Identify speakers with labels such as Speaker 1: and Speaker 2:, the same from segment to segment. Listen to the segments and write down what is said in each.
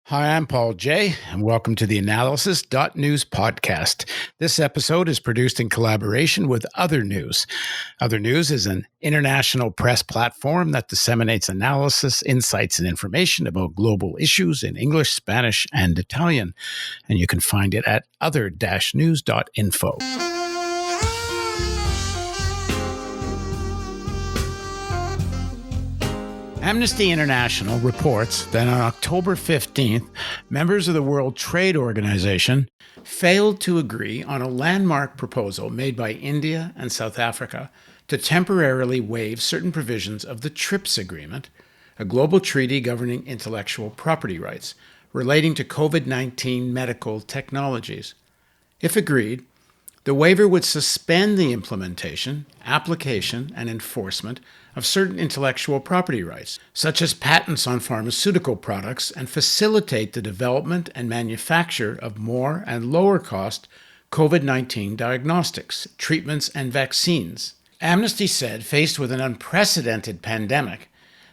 Speaker 1: Hi, I'm Paul J., and welcome to the theAnalysis.news podcast. This episode is produced in collaboration with Other News. Other News is an international press platform that disseminates analysis, insights, and information about global issues in English, Spanish, and Italian. And you can find it at other-news.info. Amnesty International reports that on October 15th, members of the World Trade Organization failed to agree on a landmark proposal made by India and South Africa to temporarily waive certain provisions of the TRIPS Agreement, a global treaty governing intellectual property rights relating to COVID-19 medical technologies. If agreed, the waiver would suspend the implementation, application, and enforcement of certain intellectual property rights, such as patents on pharmaceutical products, and facilitate the development and manufacture of more and lower-cost COVID-19 diagnostics, treatments, and vaccines. Amnesty said, faced with an unprecedented pandemic,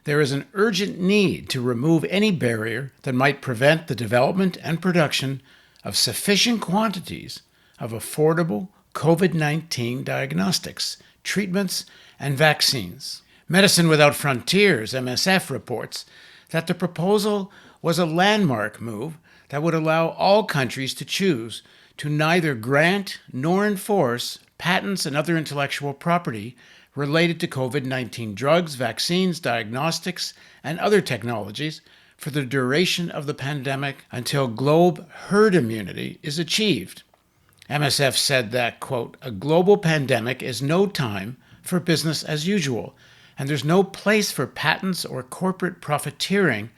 Speaker 1: there is an urgent need to remove any barrier that might prevent the development and production of sufficient quantities of affordable COVID-19 diagnostics, treatments, and vaccines. Medicine Without Frontiers, MSF, reports that the proposal was a landmark move that would allow all countries to choose to neither grant nor enforce patents and other intellectual property related to COVID-19 drugs, vaccines, diagnostics, and other technologies for the duration of the pandemic until global herd immunity is achieved. MSF said that, quote, a global pandemic is no time for business as usual, and there's no place for patents or corporate profiteering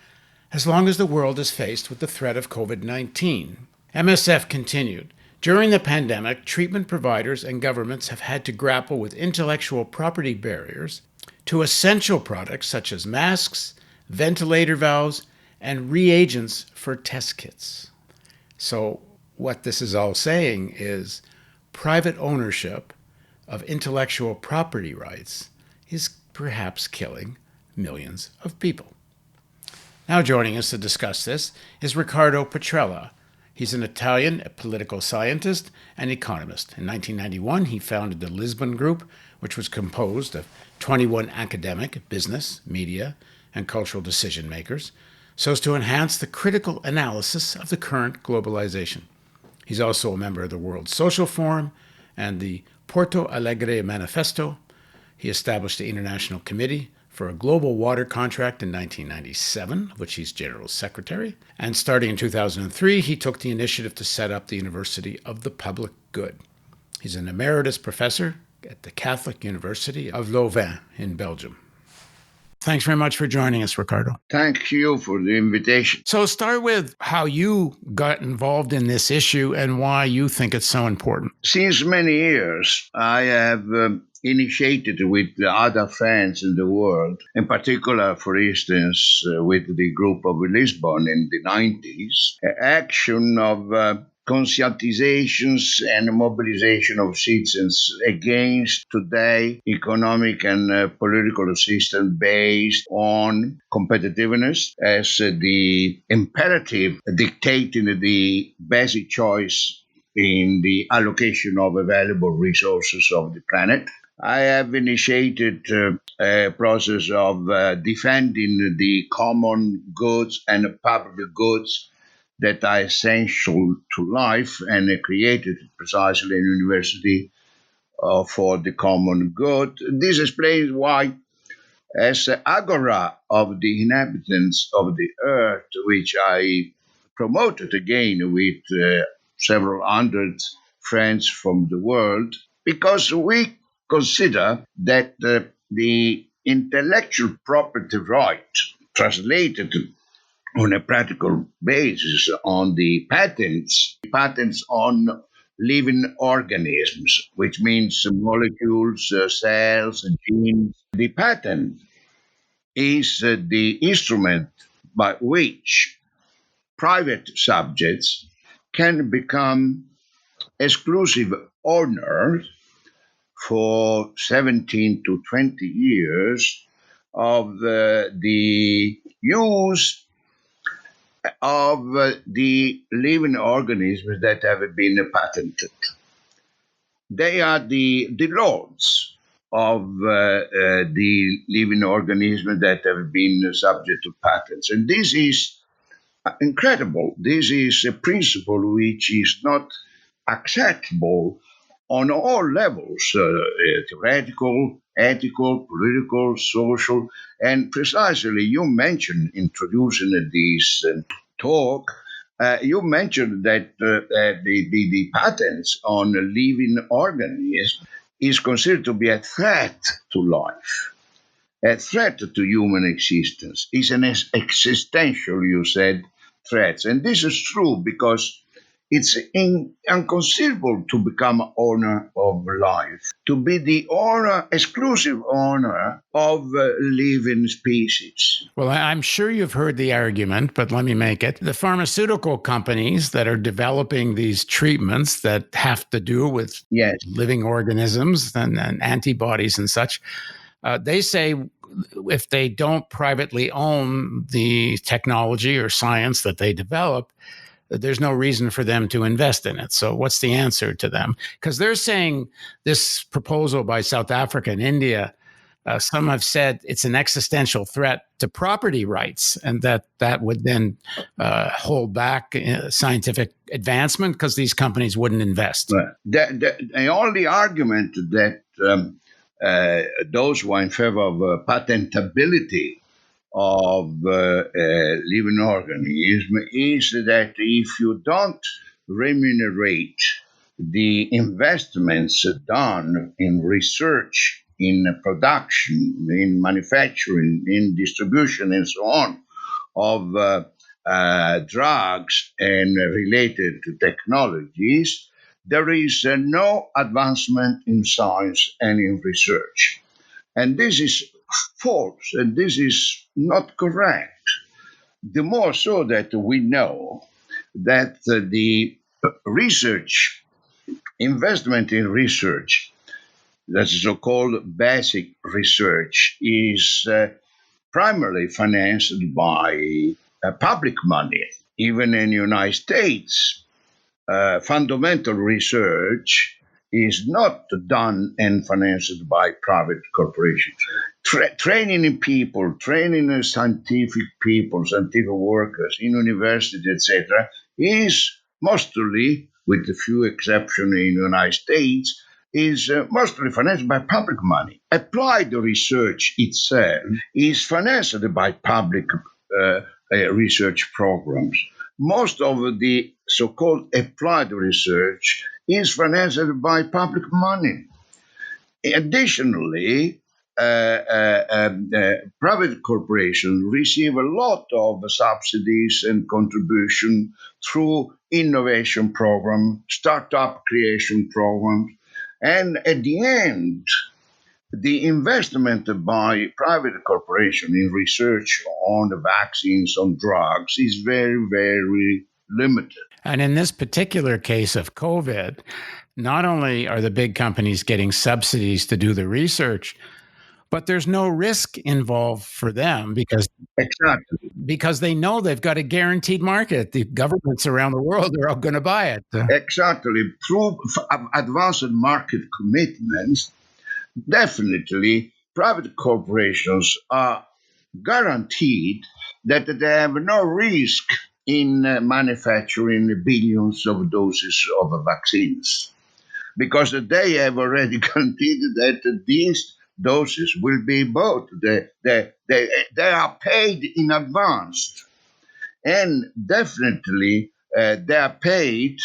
Speaker 1: as long as the world is faced with the threat of COVID-19. MSF continued, during the pandemic, treatment providers and governments have had to grapple with intellectual property barriers to essential products such as masks, ventilator valves, and reagents for test kits. So, what this is all saying is private ownership of intellectual property rights is perhaps killing millions of people. Now joining us to discuss this is Riccardo Petrella. He's an Italian political scientist and economist. In 1991, he founded the Lisbon Group, which was composed of 21 academic, business, media, and cultural decision makers, so as to enhance the critical analysis of the current globalization. He's also a member of the World Social Forum and the Porto Alegre Manifesto. He established the International Committee for a Global Water Contract in 1997, of which he's General Secretary. And starting in 2003, he took the initiative to set up the University of the Public Good. He's an emeritus professor at the Catholic University of Louvain in Belgium. Thanks very much for joining us, Riccardo.
Speaker 2: Thank you for the invitation.
Speaker 1: So start with how you got involved in this issue and why you think it's so important.
Speaker 2: Since many years, I have initiated with other friends in the world, in particular, for instance, with the group of Lisbon in the 90s, action of conscientizations and mobilization of citizens against today economic and political system based on competitiveness as the imperative dictating the basic choice in the allocation of available resources of the planet. I have initiated a process of defending the common goods and public goods that are essential to life, and created precisely a university for the common good. This explains why, as agora of the inhabitants of the earth, which I promoted again with several hundred friends from the world, because we consider that the intellectual property right translated on a practical basis on the patents on living organisms, which means molecules, cells, and genes. The patent is the instrument by which private subjects can become exclusive owners for 17 to 20 years of the use of the living organisms that have been patented. They are the lords of the living organisms that have been subject to patents. And this is incredible. This is a principle which is not acceptable on all levels, theoretical, ethical, political, social. And precisely, you mentioned introducing this talk, you mentioned that the patents on living organisms is considered to be a threat to life, a threat to human existence. It's an existential, you said, threat. And this is true because it's inconceivable to become owner of life, to be the owner, exclusive owner of living species.
Speaker 1: Well, I'm sure you've heard the argument, but let me make it. The pharmaceutical companies that are developing these treatments that have to do with
Speaker 2: Yes.
Speaker 1: living organisms and antibodies and such, they say if they don't privately own the technology or science that they develop, there's no reason for them to invest in it. So what's the answer to them? Because they're saying this proposal by South Africa and India, some have said it's an existential threat to property rights, and that would then hold back scientific advancement because these companies wouldn't invest.
Speaker 2: The only argument that those who are in favor of patentability of living organism is that if you don't remunerate the investments done in research, in production, in manufacturing, in distribution, and so on, of drugs and related technologies, there is no advancement in science and in research. And this is false, and this is not correct. The more so that we know that the research, investment in research, that's so-called basic research, is primarily financed by public money. Even in the United States, fundamental research is not done and financed by private corporations. Training in people, training in scientific people, scientific workers in universities, etc., is mostly, with a few exceptions in the United States, is mostly financed by public money. Applied research itself is financed by public research programs. Most of the so-called applied research is financed by public money. Additionally, private corporations receive a lot of subsidies and contribution through innovation programs, startup creation programs, and at the end, the investment by private corporations in research on the vaccines, on drugs, is very, very limited.
Speaker 1: And in this particular case of COVID, not only are the big companies getting subsidies to do the research, but there's no risk involved for them because they know they've got a guaranteed market. The governments around the world are all going to buy it.
Speaker 2: Exactly. Through advanced market commitments, definitely private corporations are guaranteed that they have no risk in manufacturing billions of doses of vaccines, because they have already guaranteed that these doses will be bought. They are paid in advance. And definitely they are paid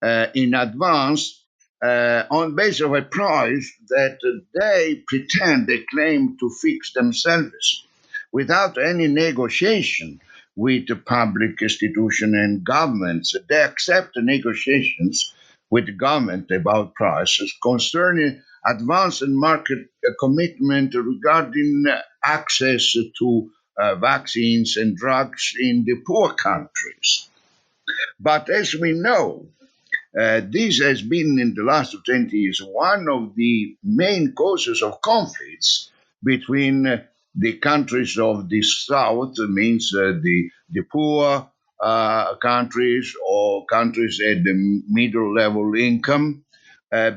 Speaker 2: in advance on basis of a price that they pretend, they claim to fix themselves without any negotiation with the public institution and governments. They accept the negotiations with the government about prices concerning advance and market commitment regarding access to vaccines and drugs in the poor countries. But as we know, this has been in the last 20 years one of the main causes of conflicts between the countries of the South, means the poor countries or countries at the middle level income,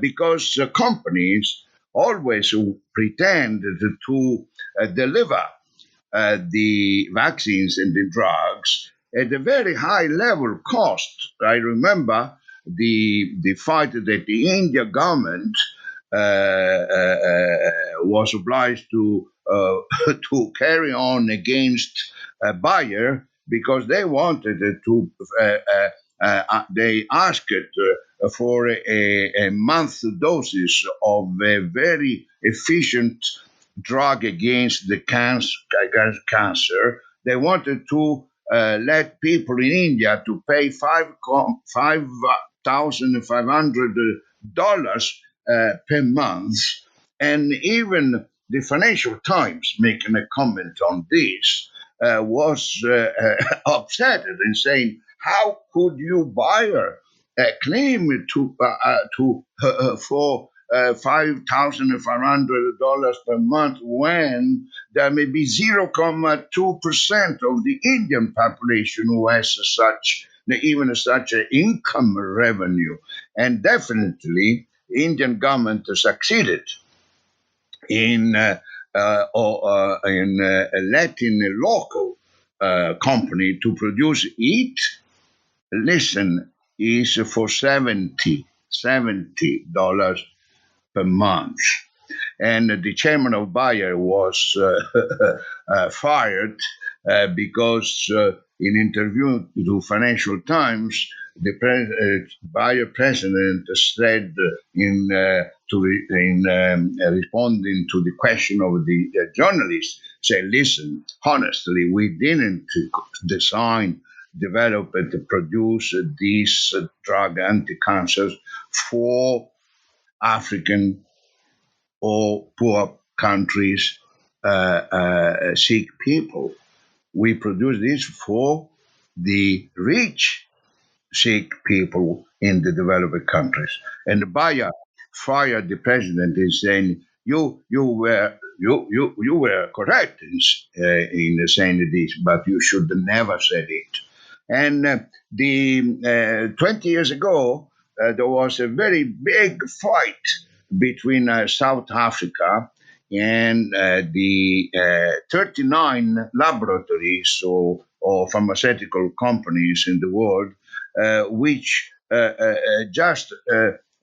Speaker 2: because companies always pretend to deliver the vaccines and the drugs at a very high level cost. I remember the fight that the Indian government was obliged to to carry on against Bayer because they wanted to. They asked for a month doses of a very efficient drug against the cancer. They wanted to let people in India to pay $5,500 per month, and even the Financial Times, making a comment on this, was upset and saying, "How could you buy a claim for $5,500 per month when there may be 0.2% of the Indian population who has even such an income revenue?" And definitely, the Indian government succeeded in letting a local company to produce it. Listen, is for $70 per month. And the chairman of Bayer was fired because in interview to Financial Times, the Bayer president said responding to the question of the journalist, said, "Listen, honestly, we didn't design, develop, and produce these drug anti-cancers for African or poor countries, sick people. We produce this for the rich, sick people in the developed countries." And Bayer fired the president in saying, you were correct in saying this, but you should never said it." And the 20 years ago, there was a very big fight between South Africa and the 39 laboratories or pharmaceutical companies in the world, which just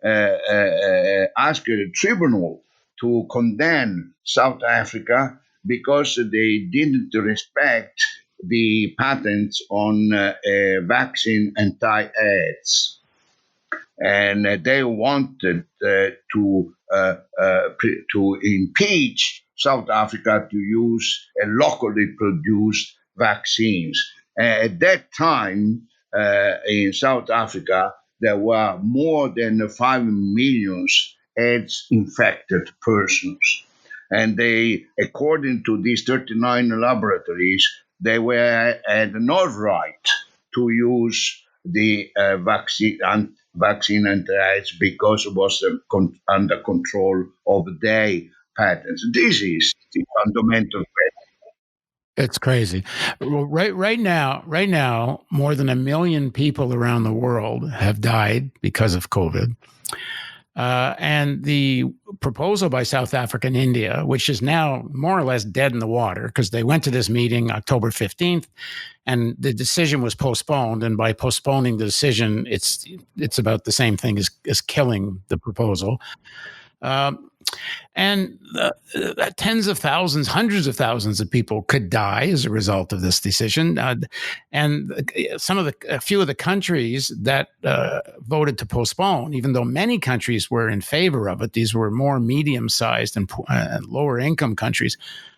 Speaker 2: asked the tribunal to condemn South Africa because they didn't respect the patents on vaccine anti-AIDS. And they wanted to impeach South Africa to use locally produced vaccines. At that time, in South Africa, there were more than 5 million AIDS-infected persons. And they, according to these 39 laboratories, they had no right to use the vaccine anti-AIDS because it was under control of their patents. This is the fundamental question.
Speaker 1: It's crazy. Well, right now, more than 1 million people around the world have died because of COVID. And the proposal by South Africa and India, which is now more or less dead in the water because they went to this meeting October 15th and the decision was postponed. And by postponing the decision, it's about the same thing as killing the proposal. And tens of thousands, hundreds of thousands of people could die as a result of this decision. And a few of the countries that voted to postpone, even though many countries were in favor of it, these were more medium-sized and lower income countries.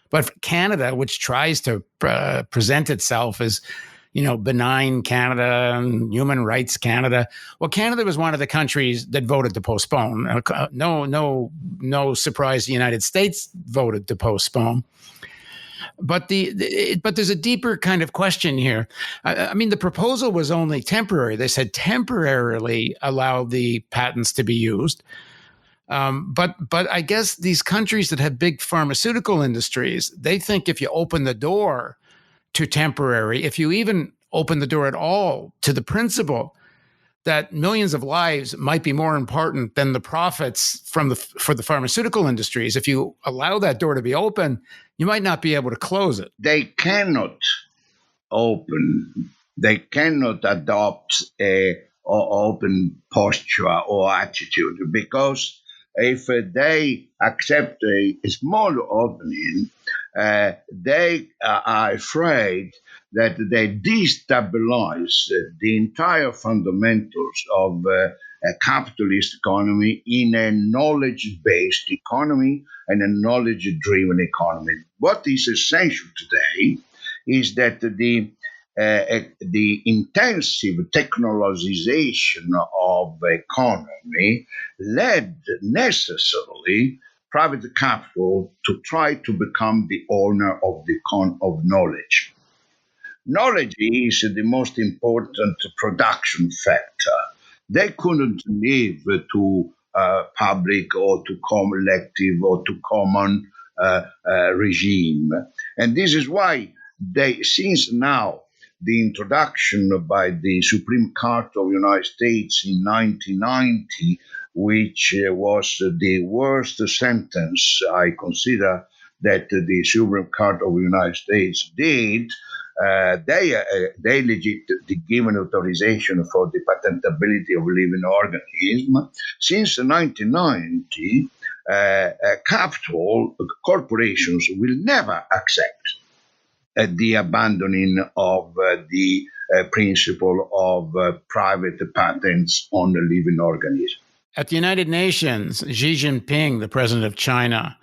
Speaker 1: But Canada, which tries to present itself as benign Canada and human rights Canada. Well, Canada was one of the countries that voted to postpone. No surprise, the United States voted to postpone. But there's a deeper kind of question here. I mean, the proposal was only temporary. They said temporarily allow the patents to be used. But I guess these countries that have big pharmaceutical industries, they think if you open the door to temporary, if you even open the door at all to the principle that millions of lives might be more important than the profits for the pharmaceutical industries. If you allow that door to be open, you might not be able to close it.
Speaker 2: They cannot open. They cannot adopt a open posture or attitude, because if they accept a small opening, they are afraid that they destabilize the entire fundamentals of a capitalist economy in a knowledge-based economy and a knowledge-driven economy. What is essential today is that the intensive technologization of the economy led necessarily private capital to try to become the owner of knowledge. Knowledge is the most important production factor. They couldn't live to public or to collective or to common regime. And this is why since now the introduction by the Supreme Court of the United States in 1990, which was the worst sentence I consider that the Supreme Court of the United States did, they legitimately given authorization for the patentability of living organism. Since 1990, capital corporations will never accept the abandoning of the principle of private patents on the living organism.
Speaker 1: At the United Nations, Xi Jinping, the president of China,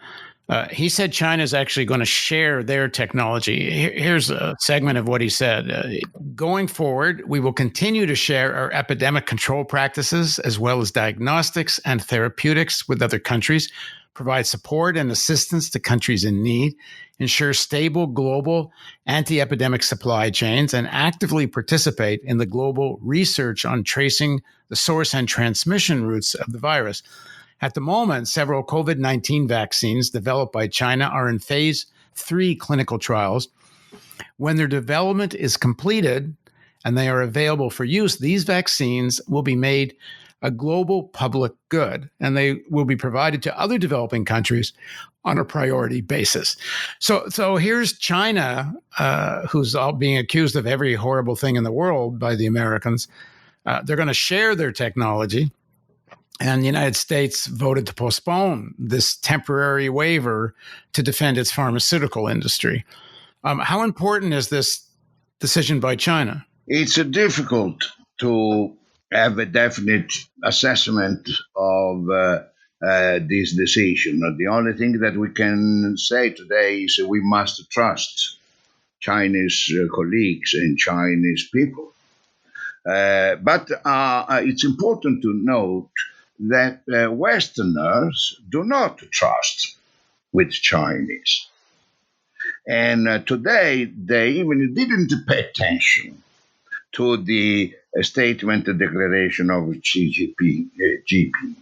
Speaker 1: he said China is actually going to share their technology. Here's a segment of what he said. Going forward, we will continue to share our epidemic control practices as well as diagnostics and therapeutics with other countries, provide support and assistance to countries in need, ensure stable global anti-epidemic supply chains, and actively participate in the global research on tracing the source and transmission routes of the virus. At the moment, several COVID-19 vaccines developed by China are in phase 3 clinical trials. When their development is completed and they are available for use, these vaccines will be made a global public good, and they will be provided to other developing countries on a priority basis. So here's China, who's all being accused of every horrible thing in the world by the Americans. They're going to share their technology. And the United States voted to postpone this temporary waiver to defend its pharmaceutical industry. How important is this decision by China?
Speaker 2: It's difficult to have a definite assessment of this decision. The only thing that we can say today is we must trust Chinese colleagues and Chinese people. But it's important to note that Westerners do not trust with Chinese. And today, they even didn't pay attention to the statement, the declaration of Xi Jinping,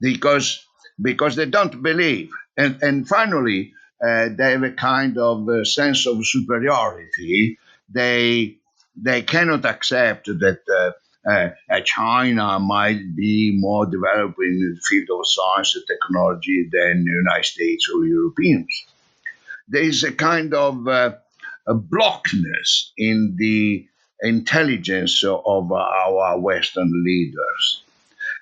Speaker 2: because they don't believe. And finally, they have a kind of sense of superiority. They cannot accept that China might be more developed in the field of science and technology than the United States or Europeans. There is a kind of a blockness in the intelligence of our Western leaders.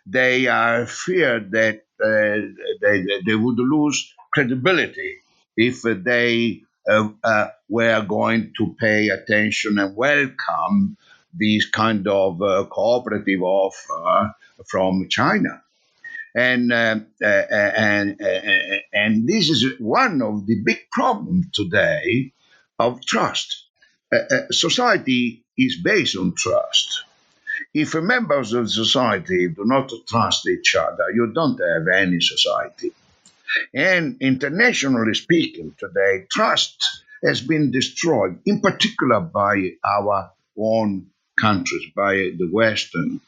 Speaker 2: They are feared that they would lose credibility if they were going to pay attention and welcome this kind of cooperative offer from China. And this is one of the big problems today of trust. Society is based on trust. If members of society do not trust each other, you don't have any society. And internationally speaking, today, trust has been destroyed, in particular by our own countries, by the Westerns,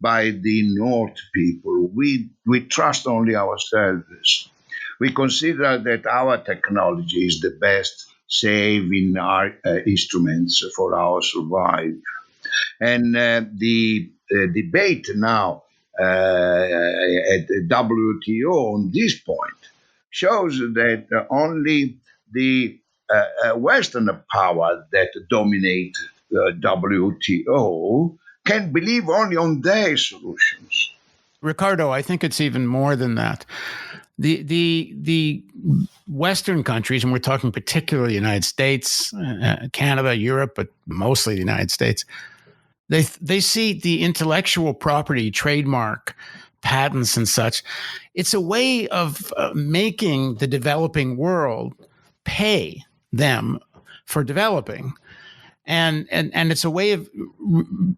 Speaker 2: by the North people. We trust only ourselves. We consider that our technology is the best saving our instruments for our survival. And the debate now at the WTO on this point shows that only the Western power that dominate WTO can believe only on their solutions.
Speaker 1: Riccardo, I think it's even more than that. The Western countries, and we're talking particularly the United States, Canada, Europe, but mostly the United States, they see the intellectual property, trademark, patents, and such. It's a way of making the developing world pay them for developing. And it's a way of,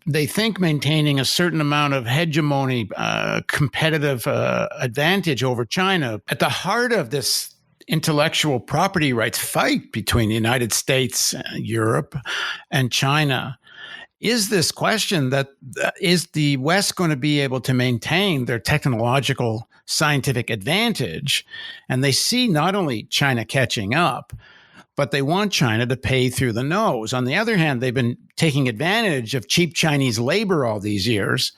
Speaker 1: they think, maintaining a certain amount of hegemony, competitive advantage over China. At the heart of this intellectual property rights fight between the United States, Europe, and China is this question that is the West going to be able to maintain their technological scientific advantage? And they see not only China catching up, but they want China to pay through the nose. On the other hand, they've been taking advantage of cheap Chinese labor all these years.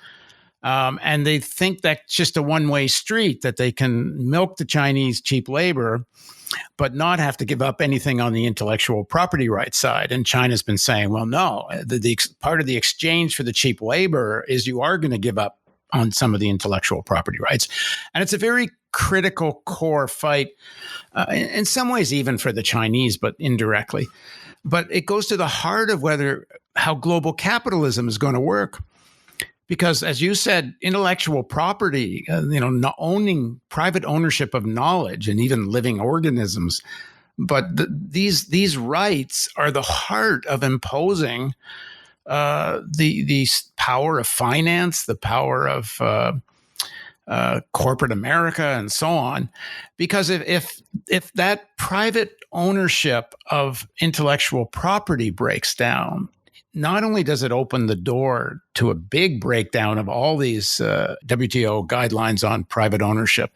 Speaker 1: And they think that's just a one-way street, that they can milk the Chinese cheap labor, but not have to give up anything on the intellectual property rights side. And China's been saying, well, no, the part of the exchange for the cheap labor is you are going to give up on some of the intellectual property rights. And it's a very critical core fight, in some ways even for the Chinese, but indirectly. But it goes to the heart of how global capitalism is going to work. Because, as you said, intellectual property, owning private ownership of knowledge and even living organisms, but these rights are the heart of imposing the power of finance, the power of corporate America, and so on. Because if that private ownership of intellectual property breaks down, not only does it open the door to a big breakdown of all these WTO guidelines on private ownership,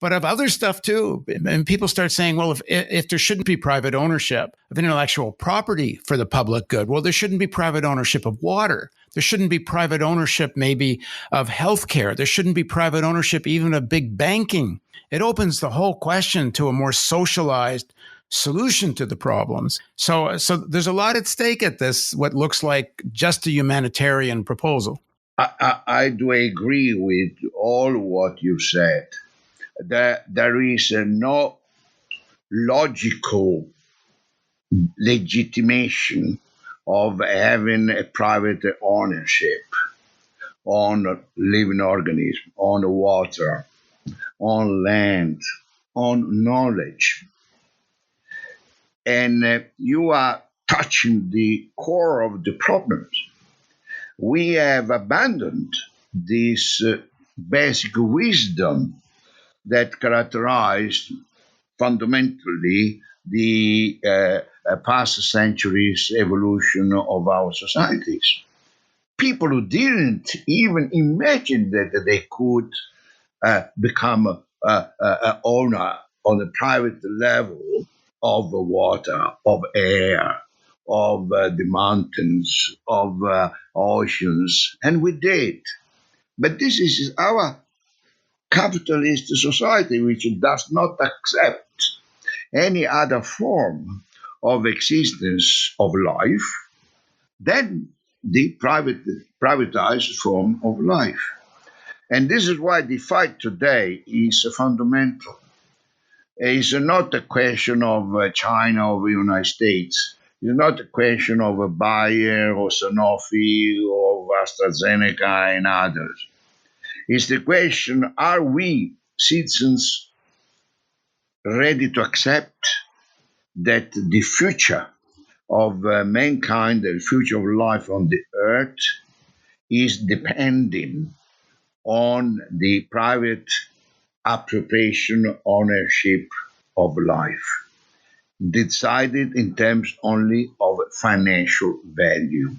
Speaker 1: but of other stuff too. And people start saying, well, if there shouldn't be private ownership of intellectual property for the public good, well, there shouldn't be private ownership of water. There shouldn't be private ownership maybe of healthcare. There shouldn't be private ownership even of big banking. It opens the whole question to a more socialized solution to the problems. So there's a lot at stake at this, what looks like just a humanitarian proposal.
Speaker 2: I do agree with all what you said. There is no logical legitimation of having a private ownership on living organisms, on water, on land, on knowledge. And you are touching the core of the problems. We have abandoned this basic wisdom that characterized fundamentally the past centuries' evolution of our societies. People who didn't even imagine that they could become an owner on a private level of water, of air, of the mountains, of oceans, and we did. But this is our capitalist society, which does not accept any other form of existence of life than the privatized form of life. And this is why the fight today is fundamental. It's not a question of China or the United States. It's not a question of a Bayer or Sanofi or AstraZeneca and others. It's the question, are we citizens ready to accept that the future of mankind, the future of life on the earth, is depending on the private appropriation ownership of life, decided in terms only of financial value.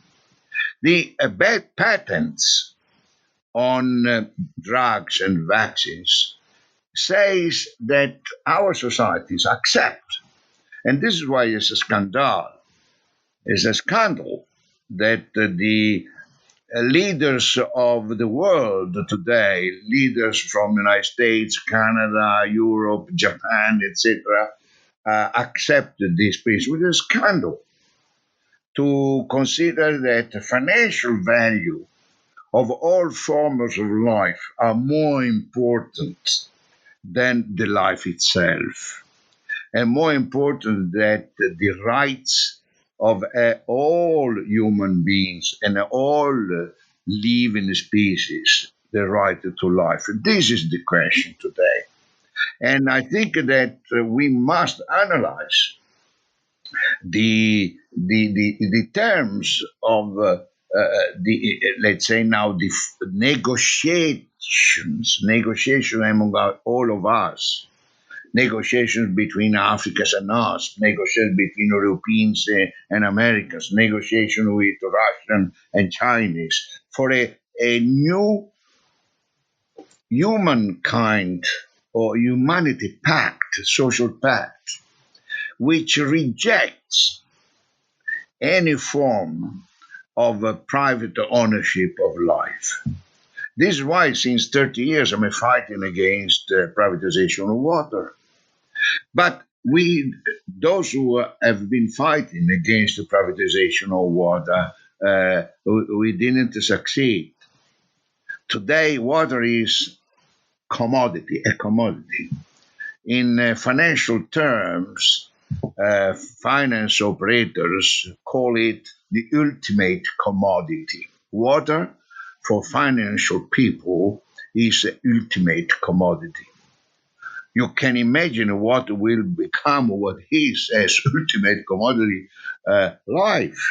Speaker 2: The bad patents on drugs and vaccines says that our societies accept And this is why it's a scandal. It's a scandal that the leaders of the world today, leaders from the United States, Canada, Europe, Japan, etc., accepted this principle. It's a scandal to consider that the financial value of all forms of life are more important than the life itself, and more important that the rights of all human beings and all living species, the right to life. This is the question today. And I think that we must analyze the terms of the let's say now the negotiation among all of us, negotiations between Africans and us, negotiations between Europeans and Americans, negotiations with Russian and Chinese for a new humankind or humanity pact, social pact, which rejects any form of private ownership of life. This is why since 30 years I'm fighting against privatization of water. But those who have been fighting against the privatization of water, we didn't succeed. Today, water is a commodity. In financial terms, finance operators call it the ultimate commodity. Water, for financial people, is the ultimate commodity. You can imagine what will become what is as ultimate commodity, life.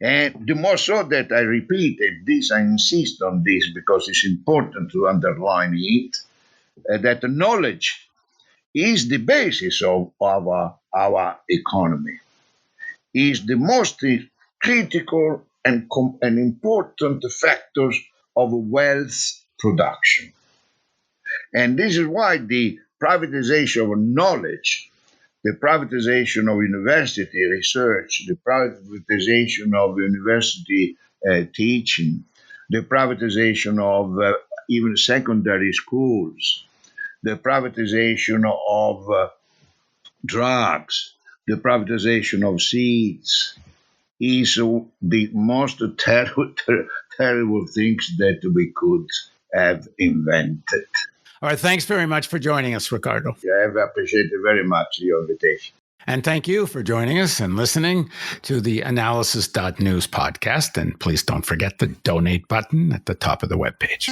Speaker 2: And the more so that I repeated this, I insist on this because it's important to underline it, that knowledge is the basis of our economy, is the most critical and important factors of wealth production. And this is why the privatization of knowledge, the privatization of university research, the privatization of university teaching, the privatization of even secondary schools, the privatization of drugs, the privatization of seeds is the most terrible things that we could have invented.
Speaker 1: All right. Thanks very much for joining us, Riccardo.
Speaker 2: I have appreciated very much your invitation.
Speaker 1: And thank you for joining us and listening to the Analysis.news podcast. And please don't forget the donate button at the top of the webpage.